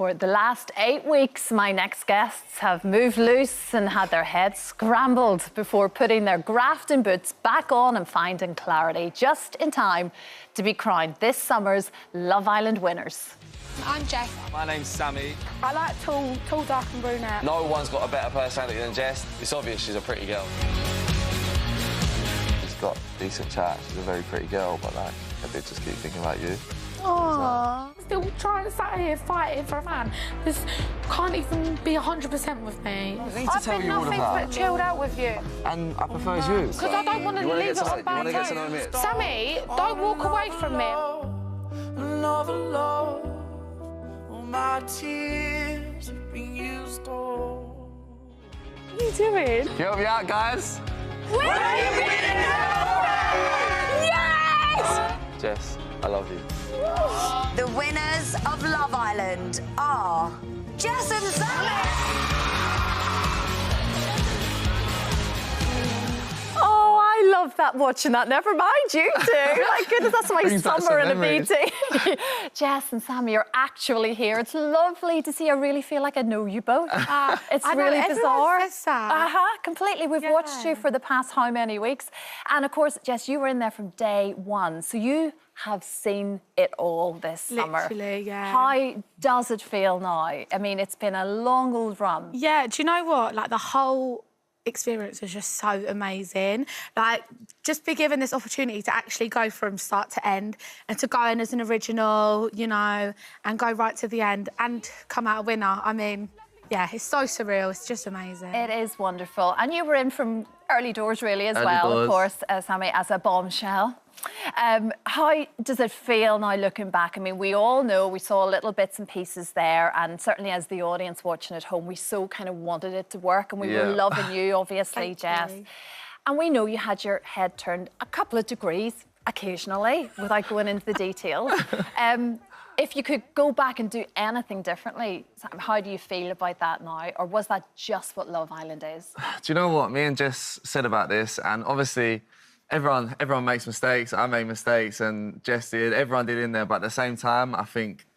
For the last 8 weeks, my next guests have moved loose and had their heads scrambled before putting their grafting boots back on and finding clarity just in time to be crowned this summer's Love Island winners. I'm Jess. My name's Sammy. I like tall, dark and brunette. No one's got a better personality than Jess. It's obvious she's a pretty girl. She's got decent chat. She's a very pretty girl, but like, I did just keep thinking about you. Aww. Still trying to sit here fighting for a man who can't even be 100% with me. I've been nothing but chilled out with you. And I prefer you. Because I don't want to leave it on bad terms. To know me? Sammy, don't walk away from me. Another love, all my tears have been used all. What are you doing? Can you help me out, guys? We're winning! Yes! Jess, I love you. The winners of Love Island are Jess and Sammy! Oh, I love that, watching that. Never mind you two. My goodness, that's my summer in a meeting. Jess and Sammy are actually here. It's lovely to see. I really feel like I know you both. It's really bizarre. Completely. We've watched you for the past how many weeks? And of course, Jess, you were in there from day one. So you have seen it all this summer. Literally, yeah. How does it feel now? I mean, it's been a long old run. Yeah, do you know what? Like, the whole experience was just so amazing. Like, just be given this opportunity to actually go from start to end and to go in as an original, you know, and go right to the end and come out a winner. I mean, yeah, it's so surreal. It's just amazing. It is wonderful. And you were in from early doors, really, as Early well, doors. of course, Sammy, as a bombshell. How does it feel now looking back? I mean, we all know we saw little bits and pieces there, and certainly as the audience watching at home, we so kind of wanted it to work, and we were loving you, obviously, Jess. And we know you had your head turned a couple of degrees occasionally, without going into the details. If you could go back and do anything differently, how do you feel about that now? Or was that just what Love Island is? Do you know what me and Jess said about this? And obviously, everyone makes mistakes. I made mistakes, and Jess did. Everyone did in there, but at the same time, I think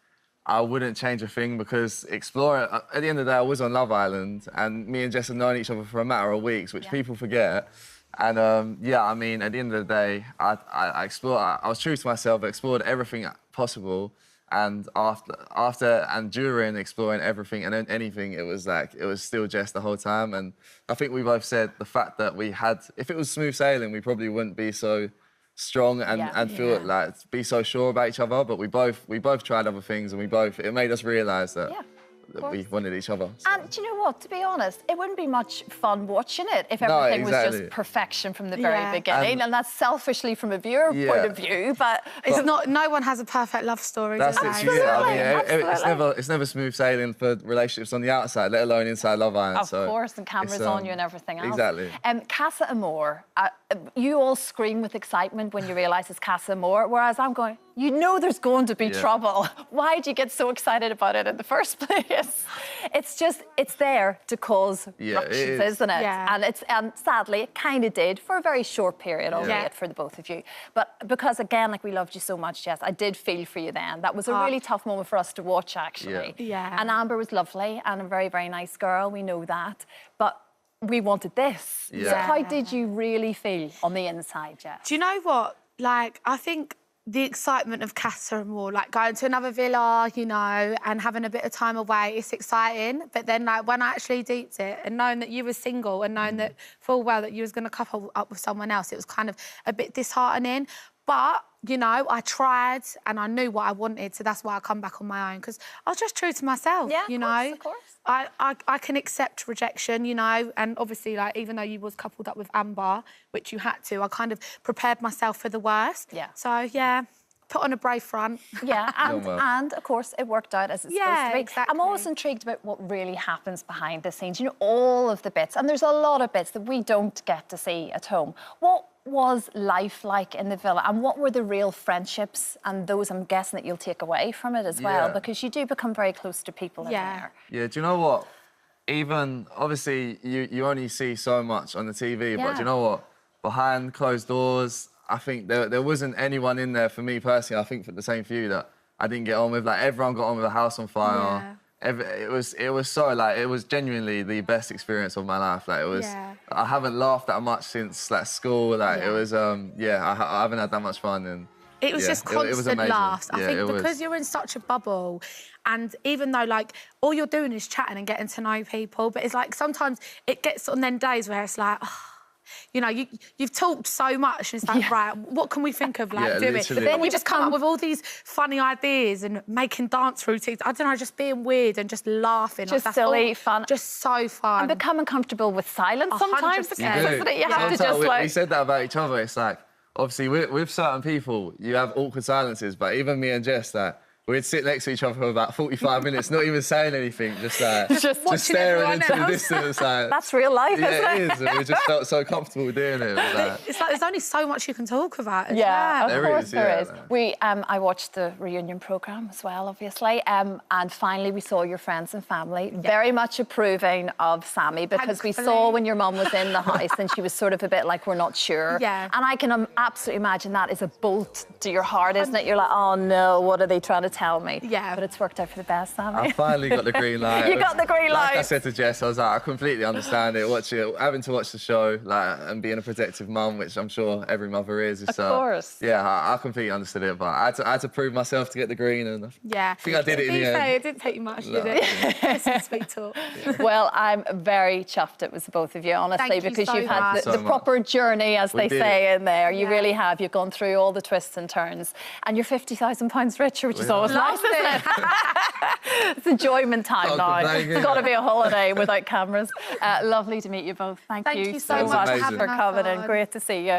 I wouldn't change a thing because Explorer, at the end of the day, I was on Love Island, and me and Jess have known each other for a matter of weeks, which people forget. And yeah, I mean, at the end of the day, I explored. I was true to myself. I explored everything possible. And after and during exploring everything and anything, it was still Jess the whole time. And I think we both said the fact that we had, if it was smooth sailing, we probably wouldn't be so strong and feel like be so sure about each other. But we both tried other things, and it made us realise that we wanted each other. So. And do you know what? To be honest, it wouldn't be much fun watching it if everything was just perfection from the very beginning. And that's selfishly from a viewer point of view, but it's not. No one has a perfect love story. That's literally it. I mean, it's never smooth sailing for relationships on the outside, let alone inside Love Island. Of course, and cameras on you and everything else. Exactly. Casa Amor, you all scream with excitement when you realise it's Casa Amor, whereas I'm going, you know there's going to be trouble. Why do you get so excited about it in the first place? It's there to cause ructions, isn't it? Yeah. And sadly, it kind of did for a very short period, albeit for the both of you. But because, again, like, we loved you so much, Jess, I did feel for you then. That was a really tough moment for us to watch, actually. Yeah. And Amber was lovely and a very, very nice girl. We know that. But we wanted this. Yeah. So how did you really feel on the inside, Jess? Do you know what? Like, I think the excitement of Casa Amor, like going to another villa, you know, and having a bit of time away, it's exciting. But then, like, when I actually deeped it and knowing that you were single and knowing that full well that you was going to couple up with someone else, it was kind of a bit disheartening. But, you know, I tried and I knew what I wanted, so that's why I come back on my own, because I was just true to myself, you know. Of course. I can accept rejection, you know, and obviously, like, even though you was coupled up with Amber, which you had to, I kind of prepared myself for the worst. Yeah. So, yeah, put on a brave front. Yeah, and of course, it worked out as it's supposed to be. Exactly. I'm always intrigued about what really happens behind the scenes. You know, all of the bits, and there's a lot of bits that we don't get to see at home. What was life like in the villa, and what were the real friendships and those, I'm guessing, that you'll take away from it as well, because you do become very close to people in there. Yeah, do you know what? Even, obviously, you only see so much on the TV, but do you know what? Behind closed doors, I think there wasn't anyone in there, for me personally, I think for the same for you, that I didn't get on with. Like, everyone got on with the house on fire. it was so like it was genuinely the best experience of my life. Like it was, I haven't laughed that much since like school. Like it was, I haven't had that much fun. And it was just constant laughs. I think because you're in such a bubble, and even though like all you're doing is chatting and getting to know people, but it's like sometimes it gets on them days where it's like. Oh, you know, you've talked so much, and it's like, right, what can we think of, like, doing? But then we just come up with all these funny ideas and making dance routines. I don't know, just being weird and just laughing. Just silly, fun. Just so fun. And becoming comfortable with silence sometimes, isn't it? You have to just, like... We said that about each other. It's like, obviously, with certain people, you have awkward silences, but even me and Jess, like, we'd sit next to each other for about 45 minutes, not even saying anything, just staring into the distance. Like, that's real life, isn't it? Yeah, it is. And we just felt so comfortable doing it. It's like there's only so much you can talk about. Of course there is. I watched the reunion programme as well, obviously, and finally we saw your friends and family very much approving of Sammy, because we saw when your mum was in the house and she was sort of a bit like, we're not sure. Yeah. And I can absolutely imagine that is a bolt to your heart, isn't it? You're like, oh no, what are they trying to tell me? Yeah. But it's worked out for the best, Sammy. I finally got the green light. You got the green light. Like I said to Jess, I was like, I completely understand it. Having to watch the show, like, and being a protective mum, which I'm sure every mother is. Of course. Yeah, I completely understood it, but I had to prove myself to get the green, and I think I did it in the end. It didn't take you much, did it? Listen, sweet talk. Well, I'm very chuffed it was the both of you, honestly, because you've had the proper journey, as they say in there. You really have. You've gone through all the twists and turns, and you're £50,000 richer, which is always nice, isn't it? It's enjoyment time now. It's got to be a holiday without cameras. Lovely to meet you both. Thank you so much for coming in. Great to see you.